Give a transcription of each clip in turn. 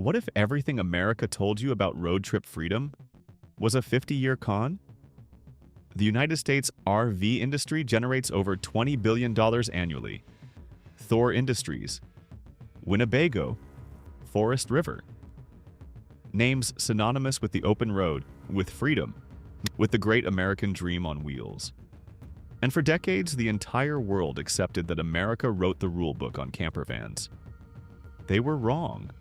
What if everything America told you about road trip freedom was a 50-year con? The United States RV industry generates over $20 billion annually. Thor Industries, Winnebago, Forest River. Names synonymous with the open road, with freedom, with the great American dream on wheels. And for decades, the entire world accepted that America wrote the rulebook on campervans. They were wrong.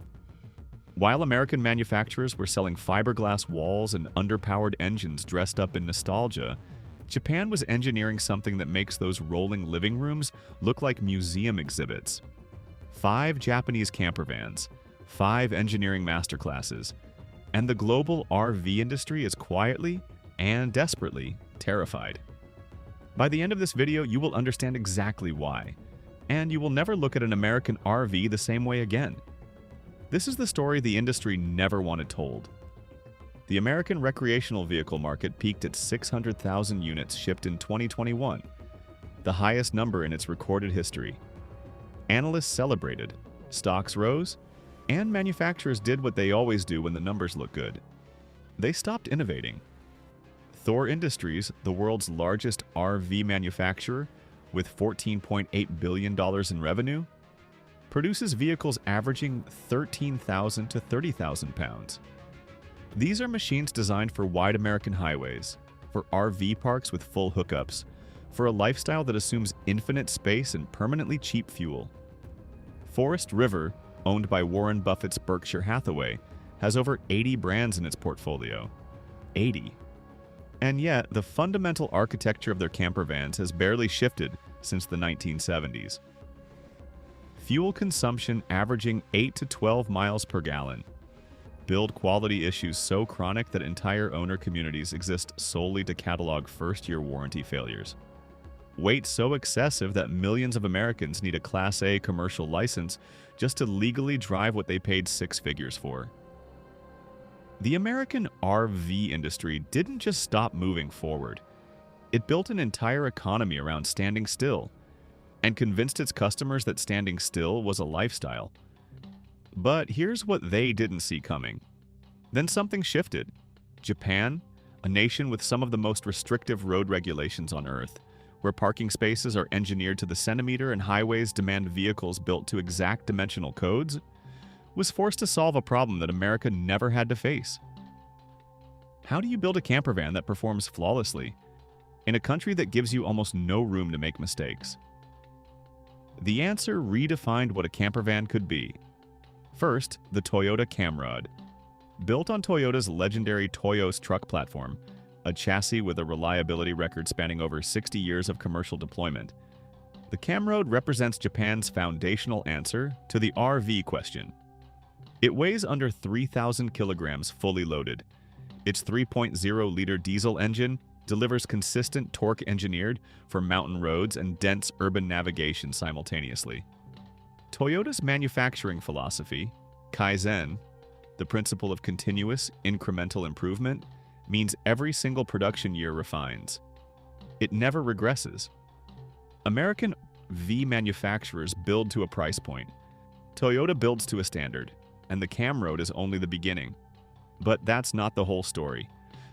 While American manufacturers were selling fiberglass walls and underpowered engines dressed up in nostalgia, Japan was engineering something that makes those rolling living rooms look like museum exhibits. 5 Japanese campervans, 5 engineering masterclasses, and the global RV industry is quietly and desperately terrified. By the end of this video, you will understand exactly why, and you will never look at an American RV the same way again. This is the story the industry never wanted told. The American recreational vehicle market peaked at 600,000 units shipped in 2021, the highest number in its recorded history. Analysts celebrated, stocks rose, and manufacturers did what they always do when the numbers look good. They stopped innovating. Thor Industries, the world's largest RV manufacturer with $14.8 billion in revenue, produces vehicles averaging 13,000 to 30,000 pounds. These are machines designed for wide American highways, for RV parks with full hookups, for a lifestyle that assumes infinite space and permanently cheap fuel. Forest River, owned by Warren Buffett's Berkshire Hathaway, has over 80 brands in its portfolio. 80. And yet, the fundamental architecture of their campervans has barely shifted since the 1970s. Fuel consumption averaging 8 to 12 miles per gallon. Build quality issues so chronic that entire owner communities exist solely to catalog first-year warranty failures. Weight so excessive that millions of Americans need a Class A commercial license just to legally drive what they paid 6 figures for. The American RV industry didn't just stop moving forward. It built an entire economy around standing still, and convinced its customers that standing still was a lifestyle. But here's what they didn't see coming. Then something shifted. Japan, a nation with some of the most restrictive road regulations on Earth, where parking spaces are engineered to the centimeter and highways demand vehicles built to exact dimensional codes, was forced to solve a problem that America never had to face. How do you build a campervan that performs flawlessly in a country that gives you almost no room to make mistakes? The answer redefined what a campervan could be. First, the Toyota Camrod. Built on Toyota's legendary Toyos truck platform, a chassis with a reliability record spanning over 60 years of commercial deployment, the Camrod represents Japan's foundational answer to the RV question. It weighs under 3,000 kilograms fully loaded. Its 3.0-liter diesel engine delivers consistent torque engineered for mountain roads and dense urban navigation simultaneously. Toyota's manufacturing philosophy, Kaizen, the principle of continuous, incremental improvement, means every single production year refines. It never regresses. American V manufacturers build to a price point. Toyota builds to a standard, and the Camrod is only the beginning. But that's not the whole story,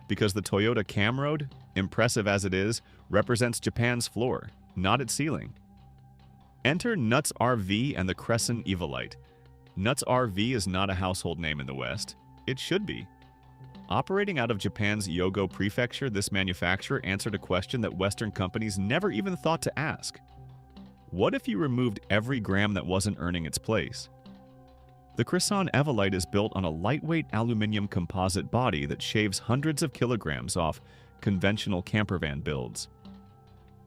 because the Toyota Camrod, impressive as it is, represents Japan's floor, not its ceiling. Enter Nuts RV and the Crescent Evolite. Nuts RV is not a household name in the West. It should be. Operating out of Japan's Yogo Prefecture, this manufacturer answered a question that Western companies never even thought to ask. What if you removed every gram that wasn't earning its place? The Crescent Evolite is built on a lightweight aluminum composite body that shaves hundreds of kilograms off conventional campervan builds.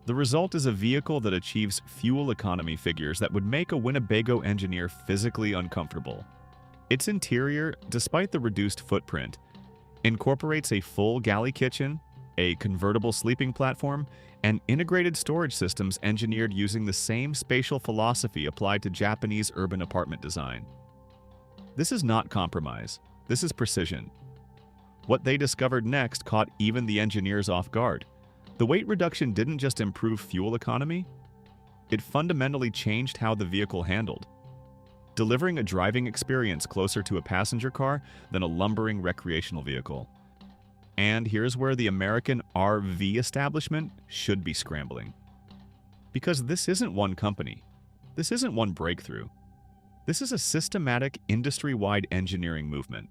The result is a vehicle that achieves fuel economy figures that would make a Winnebago engineer physically uncomfortable. Its interior, despite the reduced footprint, incorporates a full galley kitchen, a convertible sleeping platform, and integrated storage systems engineered using the same spatial philosophy applied to Japanese urban apartment design. This is not compromise. This is precision. What they discovered next caught even the engineers off guard. The weight reduction didn't just improve fuel economy, it fundamentally changed how the vehicle handled. delivering a driving experience closer to a passenger car than a lumbering recreational vehicle. And here's where the American RV establishment should be scrambling. Because this isn't one company. This isn't one breakthrough. This is a systematic, industry-wide engineering movement.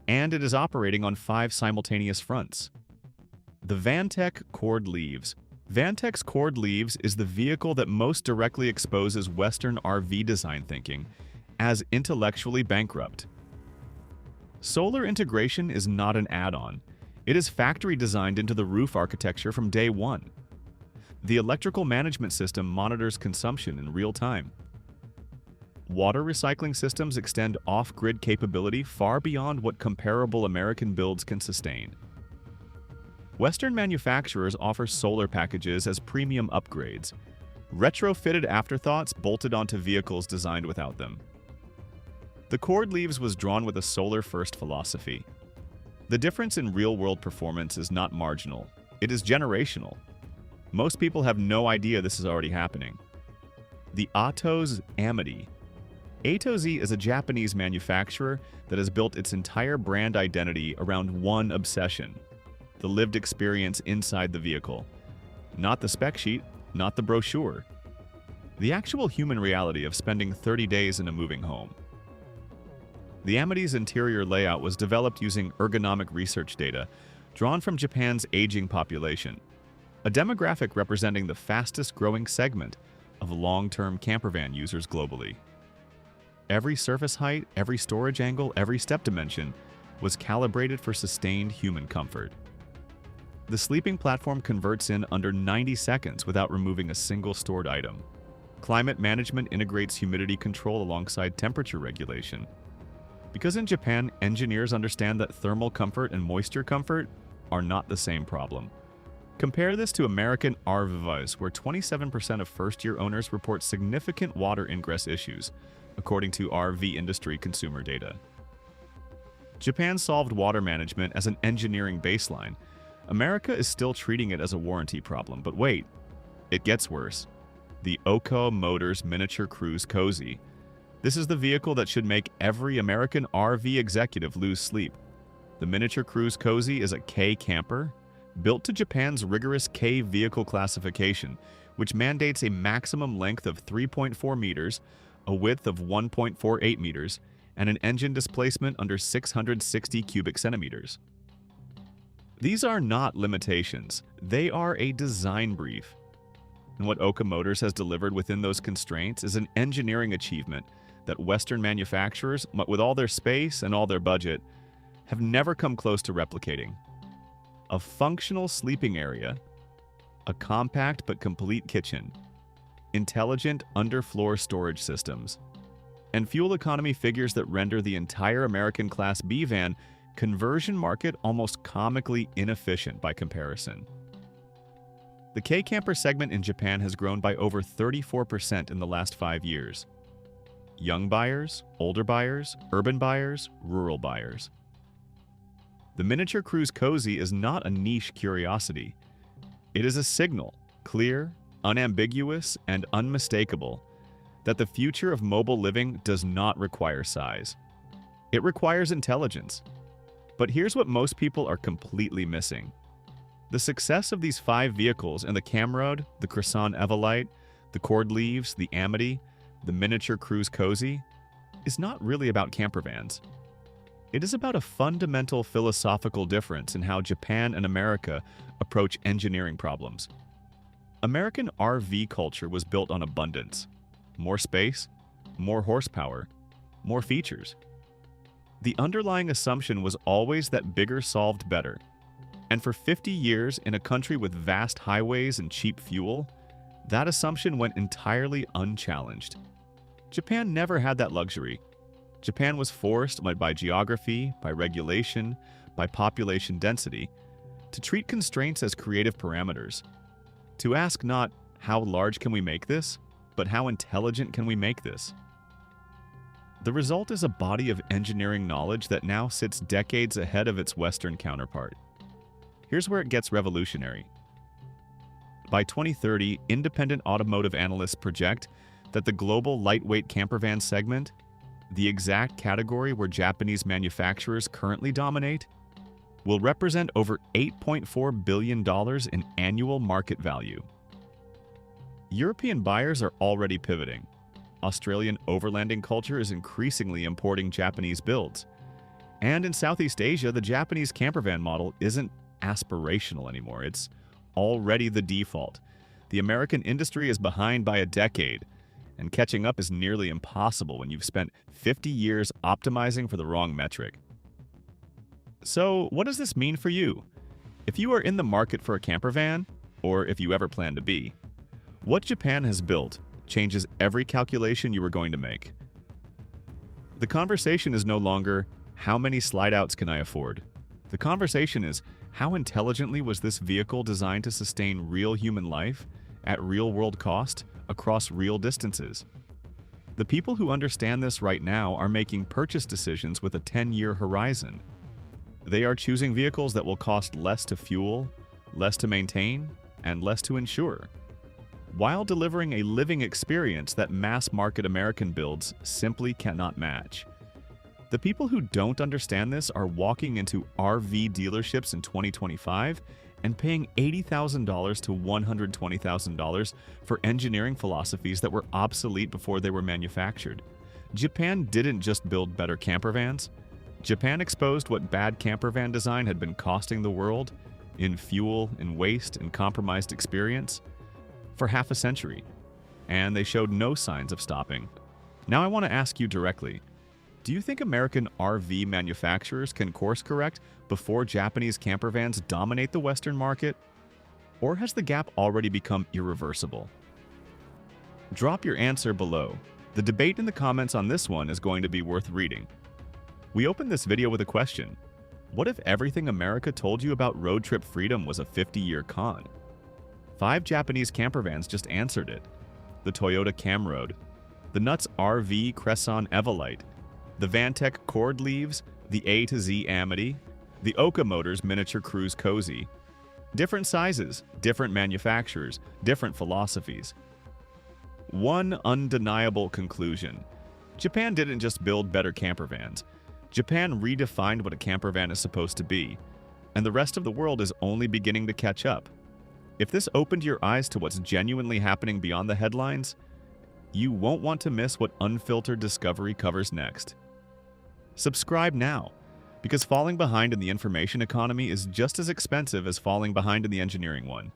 And it is operating on 5 simultaneous fronts. The Vantec Cord Leaves. Vantec's Cord Leaves is the vehicle that most directly exposes Western RV design thinking as intellectually bankrupt. Solar integration is not an add-on. It is factory designed into the roof architecture from day one. The electrical management system monitors consumption in real time. Water recycling systems extend off-grid capability far beyond what comparable American builds can sustain. Western manufacturers offer solar packages as premium upgrades, retrofitted afterthoughts bolted onto vehicles designed without them. The Cord Leaves was drawn with a solar-first philosophy. The difference in real-world performance is not marginal, it is generational. Most people have no idea this is already happening. The Atos Amity. Atos is a Japanese manufacturer that has built its entire brand identity around one obsession: the lived experience inside the vehicle. Not the spec sheet, not the brochure. The actual human reality of spending 30 days in a moving home. The Amity's interior layout was developed using ergonomic research data drawn from Japan's aging population, a demographic representing the fastest-growing segment of long-term campervan users globally. Every surface height, every storage angle, every step dimension was calibrated for sustained human comfort. The sleeping platform converts in under 90 seconds without removing a single stored item. Climate management integrates humidity control alongside temperature regulation. Because in Japan, engineers understand that thermal comfort and moisture comfort are not the same problem. Compare this to American RVs, where 27% of first-year owners report significant water ingress issues, according to RV industry consumer data. Japan solved water management as an engineering baseline. America is still treating it as a warranty problem, but wait, it gets worse. The Oko Motors Miniature Cruise Cozy. This is the vehicle that should make every American RV executive lose sleep. The Miniature Cruise Cozy is a K camper, built to Japan's rigorous K vehicle classification, which mandates a maximum length of 3.4 meters, a width of 1.48 meters, and an engine displacement under 660 cubic centimeters. These are not limitations, they are a design brief. And what Oka Motors has delivered within those constraints is an engineering achievement that Western manufacturers, with all their space and all their budget, have never come close to replicating. A functional sleeping area, a compact but complete kitchen, intelligent underfloor storage systems, and fuel economy figures that render the entire American Class B van conversion market almost comically inefficient by comparison. The K-Camper segment in Japan has grown by over 34% in the last 5 years. Young buyers, older buyers, urban buyers, rural buyers. The Miniature Cruise Cozy is not a niche curiosity. It is a signal, clear, unambiguous, and unmistakable, that the future of mobile living does not require size. It requires intelligence. But here's what most people are completely missing. The success of these 5 vehicles and the Camroad, the Croissant Evolite, the Cord Leaves, the Amity, the Miniature Cruise Cozy, is not really about campervans. It is about a fundamental philosophical difference in how Japan and America approach engineering problems. American RV culture was built on abundance. More space, more horsepower, more features. The underlying assumption was always that bigger solved better. And for 50 years, in a country with vast highways and cheap fuel, that assumption went entirely unchallenged. Japan never had that luxury. Japan was forced by geography, by regulation, by population density, to treat constraints as creative parameters. To ask not, how large can we make this, but how intelligent can we make this? The result is a body of engineering knowledge that now sits decades ahead of its Western counterpart. Here's where it gets revolutionary. By 2030, independent automotive analysts project that the global lightweight campervan segment the exact category where Japanese manufacturers currently dominate, will represent over $8.4 billion in annual market value. European buyers are already pivoting. Australian overlanding culture is increasingly importing Japanese builds. And in Southeast Asia, the Japanese campervan model isn't aspirational anymore. It's already the default. The American industry is behind by a decade, and catching up is nearly impossible when you've spent 50 years optimizing for the wrong metric. So, what does this mean for you? If you are in the market for a campervan, or if you ever plan to be, what Japan has built changes every calculation you are going to make. The conversation is no longer, how many slide-outs can I afford? The conversation is, how intelligently was this vehicle designed to sustain real human life at real-world cost across real distances? The people who understand this right now are making purchase decisions with a 10-year horizon. They are choosing vehicles that will cost less to fuel, less to maintain, and less to insure, while delivering a living experience that mass-market American builds simply cannot match. The people who don't understand this are walking into RV dealerships in 2025 and paying $80,000 to $120,000 for engineering philosophies that were obsolete before they were manufactured. Japan didn't just build better campervans. Japan exposed what bad campervan design had been costing the world in fuel, in waste, and compromised experience for half a century, and they showed no signs of stopping. Now I want to ask you directly, do you think American RV manufacturers can course correct before Japanese campervans dominate the Western market? Or has the gap already become irreversible? Drop your answer below. The debate in the comments on this one is going to be worth reading. We opened this video with a question. What if everything America told you about road trip freedom was a 50-year con? 5 Japanese campervans just answered it. The Toyota Camroad, the Nuts RV Cresson Evolite, the Vantec Cord Leaves, the A to Z Amity, the Oka Motors Miniature Cruise Cozy. Different sizes, different manufacturers, different philosophies. One undeniable conclusion. Japan didn't just build better campervans. Japan redefined what a campervan is supposed to be, and the rest of the world is only beginning to catch up. If this opened your eyes to what's genuinely happening beyond the headlines, you won't want to miss what Unfiltered Discovery covers next. Subscribe now, because falling behind in the information economy is just as expensive as falling behind in the engineering one.